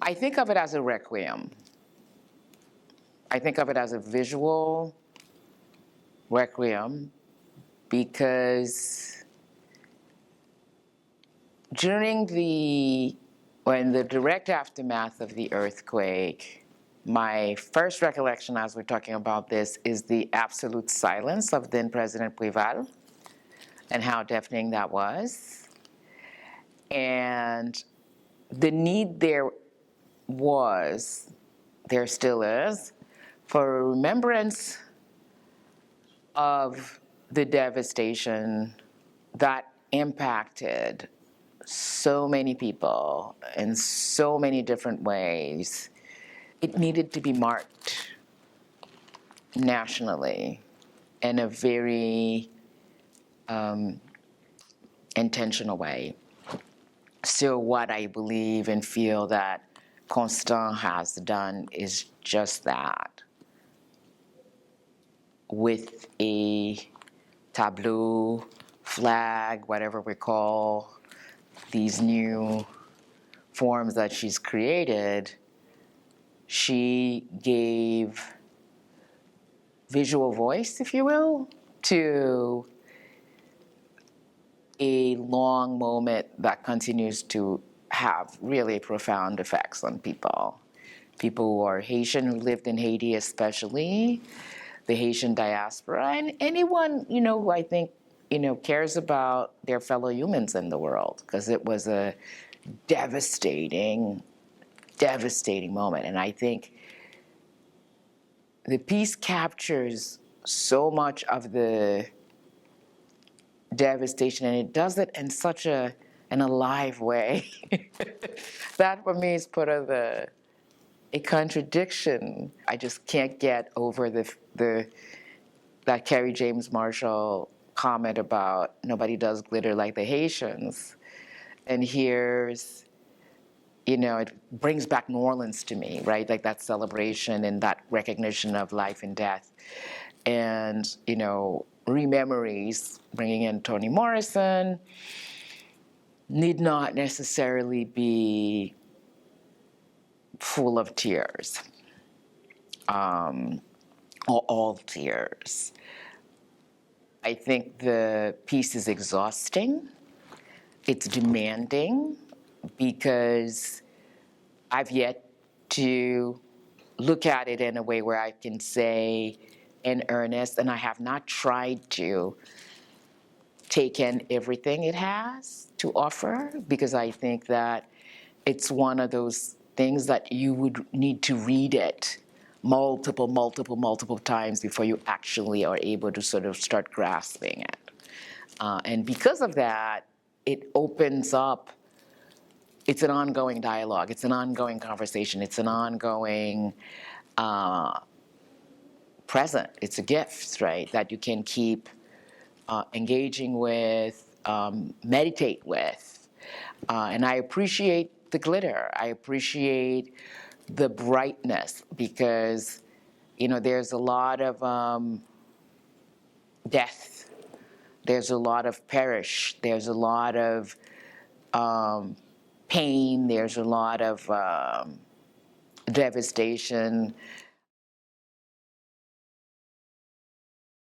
I think of it as a requiem. I think of it as a visual requiem because during when the direct aftermath of the earthquake, my first recollection as we're talking about this is the absolute silence of then President Préval and how deafening that was. And the need there still is, for a remembrance of the devastation that impacted so many people in so many different ways. It needed to be marked nationally in a very intentional way. So what I believe and feel that Constant has done is just that. With a tableau, flag, whatever we call these new forms that she's created, she gave visual voice, if you will, to a long moment that continues to have really profound effects on people. People who are Haitian, who lived in Haiti especially, the Haitian diaspora, and anyone, who I think, cares about their fellow humans in the world, because it was a devastating, devastating moment. And I think the piece captures so much of the devastation, and it does it in such an alive way. That for me is part of a contradiction. I just can't get over that Kerry James Marshall comment about nobody does glitter like the Haitians. And here's, it brings back New Orleans to me, right? Like that celebration and that recognition of life and death. And, rememories, bringing in Toni Morrison, need not necessarily be full of tears, or all tears. I think the piece is exhausting. It's demanding because I've yet to look at it in a way where I can say in earnest, and I have not tried to take in everything it has to offer, because I think that it's one of those things that you would need to read it multiple times before you actually are able to sort of start grasping it. And because of that, it opens up, it's an ongoing dialogue, it's an ongoing conversation, it's an ongoing present. It's a gift, right, that you can keep engaging with, meditate with. And I appreciate the glitter. I appreciate the brightness because, there's a lot of death. There's a lot of perish. There's a lot of pain. There's a lot of devastation